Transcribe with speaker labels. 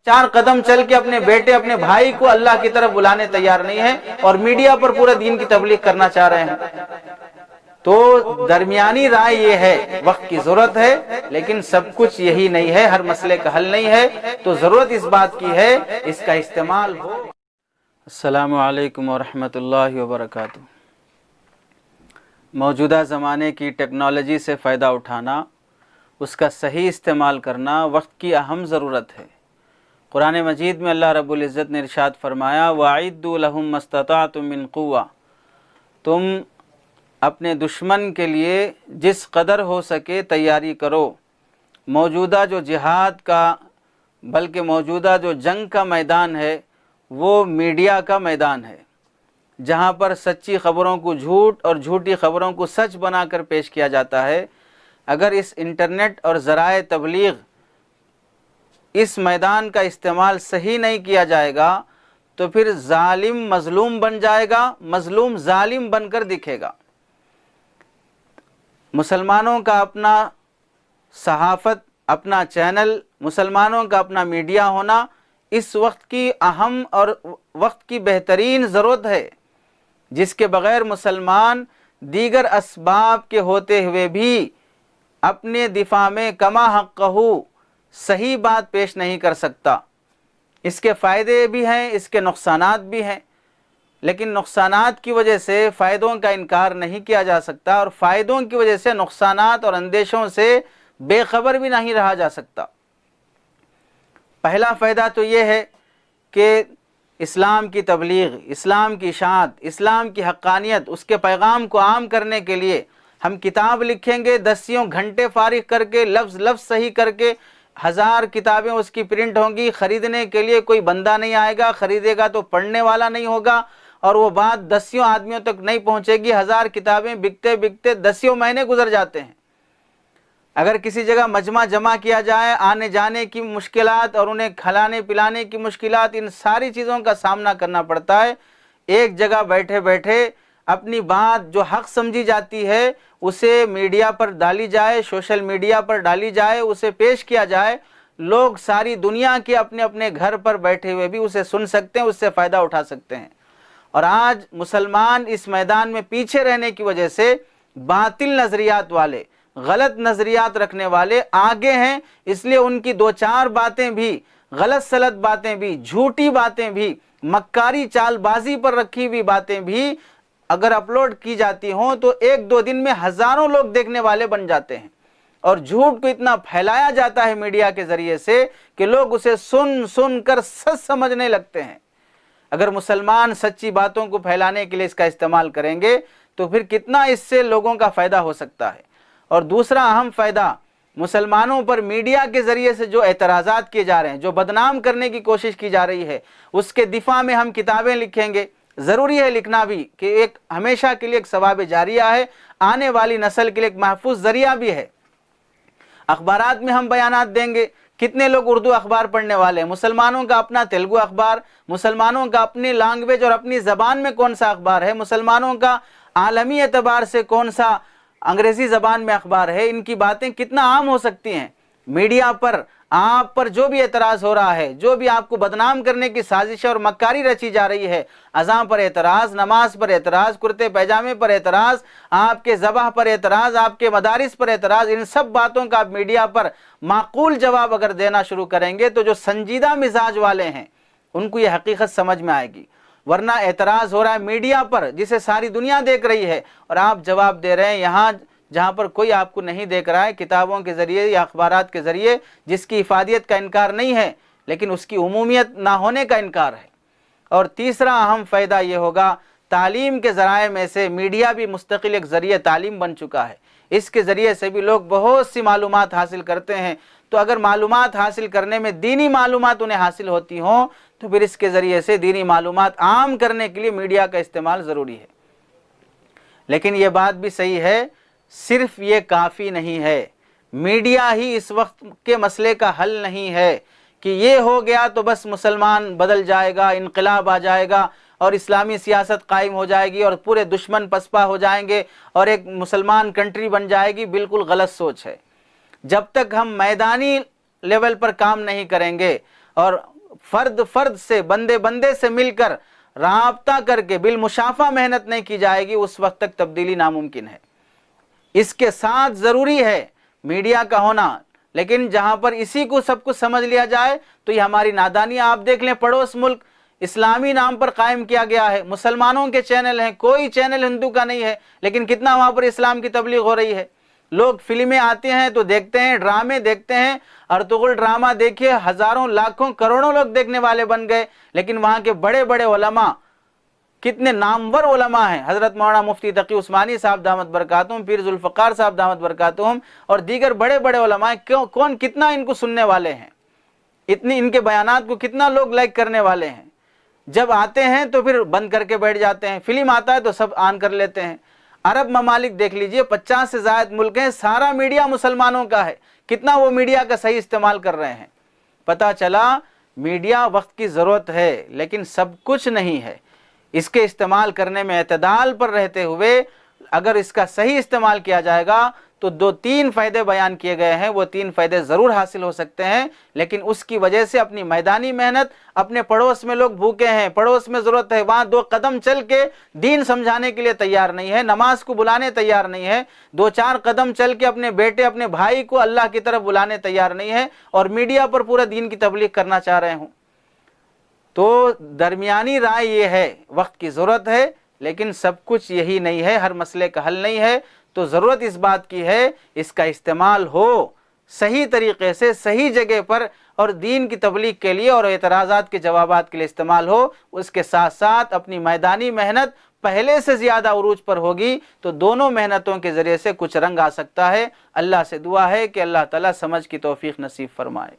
Speaker 1: چار قدم چل کے اپنے بیٹے اپنے بھائی کو اللہ کی طرف بلانے تیار نہیں ہے اور میڈیا پر پورا دین کی تبلیغ کرنا چاہ رہے ہیں۔ تو درمیانی رائے یہ ہے، وقت کی ضرورت ہے لیکن سب کچھ یہی نہیں ہے، ہر مسئلے کا حل نہیں ہے، تو ضرورت اس بات کی ہے اس کا استعمال ہو۔ السلام علیکم ورحمۃ اللہ وبرکاتہ۔ موجودہ زمانے کی ٹیکنالوجی سے فائدہ اٹھانا، اس کا صحیح استعمال کرنا وقت کی اہم ضرورت ہے۔ قرآن مجید میں اللہ رب العزت نے ارشاد فرمایا وَأَعِدُّوا لَهُم مَّا اسْتَطَعْتُم مِّن قُوَّةٍ، تم اپنے دشمن کے لیے جس قدر ہو سکے تیاری کرو۔ موجودہ جو جہاد کا بلکہ موجودہ جو جنگ کا میدان ہے وہ میڈیا کا میدان ہے، جہاں پر سچی خبروں کو جھوٹ اور جھوٹی خبروں کو سچ بنا کر پیش کیا جاتا ہے۔ اگر اس انٹرنیٹ اور ذرائع تبلیغ اس میدان کا استعمال صحیح نہیں کیا جائے گا تو پھر ظالم مظلوم بن جائے گا، مظلوم ظالم بن کر دکھے گا۔ مسلمانوں کا اپنا صحافت، اپنا چینل، مسلمانوں کا اپنا میڈیا ہونا اس وقت کی اہم اور وقت کی بہترین ضرورت ہے، جس کے بغیر مسلمان دیگر اسباب کے ہوتے ہوئے بھی اپنے دفاع میں کما حقہ صحیح بات پیش نہیں کر سکتا۔ اس کے فائدے بھی ہیں، اس کے نقصانات بھی ہیں، لیکن نقصانات کی وجہ سے فائدوں کا انکار نہیں کیا جا سکتا اور فائدوں کی وجہ سے نقصانات اور اندیشوں سے بے خبر بھی نہیں رہا جا سکتا۔ پہلا فائدہ تو یہ ہے کہ اسلام کی تبلیغ، اسلام کی اشاعت، اسلام کی حقانیت، اس کے پیغام کو عام کرنے کے لیے ہم کتاب لکھیں گے، دسیوں گھنٹے فارغ کر کے لفظ لفظ صحیح کر کے 1000 کتابیں اس کی پرنٹ ہوں گی، خریدنے کے لیے کوئی بندہ نہیں آئے گا، خریدے گا تو پڑھنے والا نہیں ہوگا اور وہ بات دسیوں آدمیوں تک نہیں پہنچے گی۔ 1000 کتابیں بکتے بکتے دسیوں مہینے گزر جاتے ہیں۔ اگر کسی جگہ مجمع جمع کیا جائے، آنے جانے کی مشکلات اور انہیں کھلانے پلانے کی مشکلات، ان ساری چیزوں کا سامنا کرنا پڑتا ہے۔ ایک جگہ بیٹھے بیٹھے اپنی بات جو حق سمجھی جاتی ہے اسے میڈیا پر ڈالی جائے، سوشل میڈیا پر ڈالی جائے، اسے پیش کیا جائے، لوگ ساری دنیا کے اپنے اپنے گھر پر بیٹھے ہوئے بھی اسے سن سکتے ہیں، اس سے فائدہ اٹھا سکتے ہیں۔ اور آج مسلمان اس میدان میں پیچھے رہنے کی وجہ سے باطل نظریات والے، غلط نظریات رکھنے والے آگے ہیں، اس لیے ان کی 2-4 باتیں بھی، غلط سلط باتیں بھی، جھوٹی باتیں بھی، مکاری چال بازی پر رکھی ہوئی باتیں بھی اگر اپلوڈ کی جاتی ہوں تو 1-2 دن میں ہزاروں لوگ دیکھنے والے بن جاتے ہیں، اور جھوٹ کو اتنا پھیلایا جاتا ہے میڈیا کے ذریعے سے کہ لوگ اسے سن سن کر سچ سمجھنے لگتے ہیں۔ اگر مسلمان سچی باتوں کو پھیلانے کے لیے اس کا استعمال کریں گے تو پھر کتنا اس سے لوگوں کا فائدہ ہو سکتا ہے۔ اور دوسرا اہم فائدہ، مسلمانوں پر میڈیا کے ذریعے سے جو اعتراضات کیے جا رہے ہیں، جو بدنام کرنے کی کوشش کی جا رہی ہے، اس کے دفاع میں ہم کتابیں لکھیں گے۔ ضروری ہے لکھنا بھی کہ ایک ہمیشہ کے لیے ایک ثواب جاریہ ہے، آنے والی نسل کے لیے ایک محفوظ ذریعہ بھی ہے۔ اخبارات میں ہم بیانات دیں گے، کتنے لوگ اردو اخبار پڑھنے والے ہیں؟ مسلمانوں کا اپنا تیلگو اخبار، مسلمانوں کا اپنی لینگویج اور اپنی زبان میں کون سا اخبار ہے، مسلمانوں کا عالمی اعتبار سے کون سا انگریزی زبان میں اخبار ہے، ان کی باتیں کتنا عام ہو سکتی ہیں۔ میڈیا پر آپ پر جو بھی اعتراض ہو رہا ہے، جو بھی آپ کو بدنام کرنے کی سازش اور مکاری رچی جا رہی ہے، اذان پر اعتراض، نماز پر اعتراض، کرتے پیجامے پر اعتراض، آپ کے ذبح پر اعتراض، آپ کے مدارس پر اعتراض، ان سب باتوں کا آپ میڈیا پر معقول جواب اگر دینا شروع کریں گے تو جو سنجیدہ مزاج والے ہیں ان کو یہ حقیقت سمجھ میں آئے گی۔ ورنہ اعتراض ہو رہا ہے میڈیا پر جسے ساری دنیا دیکھ رہی ہے اور آپ جواب دے رہے ہیں یہاں جہاں پر کوئی آپ کو نہیں دیکھ رہا ہے، کتابوں کے ذریعے یا اخبارات کے ذریعے، جس کی افادیت کا انکار نہیں ہے لیکن اس کی عمومیت نہ ہونے کا انکار ہے۔ اور تیسرا اہم فائدہ یہ ہوگا، تعلیم کے ذرائع میں سے میڈیا بھی مستقل ایک ذریعہ تعلیم بن چکا ہے۔ اس کے ذریعے سے بھی لوگ بہت سی معلومات حاصل کرتے ہیں، تو اگر معلومات حاصل کرنے میں دینی معلومات انہیں حاصل ہوتی ہوں تو پھر اس کے ذریعے سے دینی معلومات عام کرنے کے لیے میڈیا کا استعمال ضروری ہے۔ لیکن یہ بات بھی صحیح ہے، صرف یہ کافی نہیں ہے، میڈیا ہی اس وقت کے مسئلے کا حل نہیں ہے کہ یہ ہو گیا تو بس مسلمان بدل جائے گا، انقلاب آ جائے گا اور اسلامی سیاست قائم ہو جائے گی اور پورے دشمن پسپا ہو جائیں گے اور ایک مسلمان کنٹری بن جائے گی۔ بالکل غلط سوچ ہے۔ جب تک ہم میدانی لیول پر کام نہیں کریں گے اور فرد فرد سے، بندے بندے سے مل کر رابطہ کر کے بالمشافہ محنت نہیں کی جائے گی، اس وقت تک تبدیلی ناممکن ہے۔ اس کے ساتھ ضروری ہے میڈیا کا ہونا، لیکن جہاں پر اسی کو سب کچھ سمجھ لیا جائے تو یہ ہماری نادانی۔ آپ دیکھ لیں پڑوس ملک اسلامی نام پر قائم کیا گیا ہے، مسلمانوں کے چینل ہیں، کوئی چینل ہندو کا نہیں ہے، لیکن کتنا وہاں پر اسلام کی تبلیغ ہو رہی ہے۔ لوگ فلمیں آتے ہیں تو دیکھتے ہیں، ڈرامے دیکھتے ہیں، ارطغرل ڈرامہ دیکھیے، ہزاروں لاکھوں کروڑوں لوگ دیکھنے والے بن گئے، لیکن وہاں کے بڑے بڑے علماء، کتنے نامور علماء ہیں، حضرت مولانا مفتی تقی عثمانی صاحب دامت برکاتہم، پیر ذوالفقار صاحب دامت برکاتہم، اور دیگر بڑے بڑے علماء، کون کتنا ان کو سننے والے ہیں، اتنی ان کے بیانات کو کتنا لوگ لائک کرنے والے ہیں۔ جب آتے ہیں تو پھر بند کر کے بیٹھ جاتے ہیں، فلم آتا ہے تو سب آن کر لیتے ہیں۔ عرب ممالک دیکھ لیجئے، 50 سے زائد ملک ہیں، سارا میڈیا مسلمانوں کا ہے، کتنا وہ میڈیا کا صحیح استعمال کر رہے ہیں۔ پتہ چلا میڈیا وقت کی ضرورت ہے لیکن سب کچھ نہیں ہے۔ اس کے استعمال کرنے میں اعتدال پر رہتے ہوئے اگر اس کا صحیح استعمال کیا جائے گا تو 2-3 فائدے بیان کیے گئے ہیں، وہ 3 فائدے ضرور حاصل ہو سکتے ہیں، لیکن اس کی وجہ سے اپنی میدانی محنت، اپنے پڑوس میں لوگ بھوکے ہیں، پڑوس میں ضرورت ہے، وہاں 2 قدم چل کے دین سمجھانے کے لیے تیار نہیں ہے، نماز کو بلانے تیار نہیں ہے، 2-4 قدم چل کے اپنے بیٹے، اپنے بھائی کو اللہ کی طرف بلانے تیار نہیں ہے، اور میڈیا پر پورا دین کی تبلیغ کرنا چاہ رہے ہوں۔ تو درمیانی رائے یہ ہے، وقت کی ضرورت ہے لیکن سب کچھ یہی نہیں ہے، ہر مسئلے کا حل نہیں ہے، تو ضرورت اس بات کی ہے اس کا استعمال ہو صحیح طریقے سے، صحیح جگہ پر، اور دین کی تبلیغ کے لیے اور اعتراضات کے جوابات کے لیے استعمال ہو۔ اس کے ساتھ ساتھ اپنی میدانی محنت پہلے سے زیادہ عروج پر ہوگی تو دونوں محنتوں کے ذریعے سے کچھ رنگ آ سکتا ہے۔ اللہ سے دعا ہے کہ اللہ تعالیٰ سمجھ کی توفیق نصیب فرمائے۔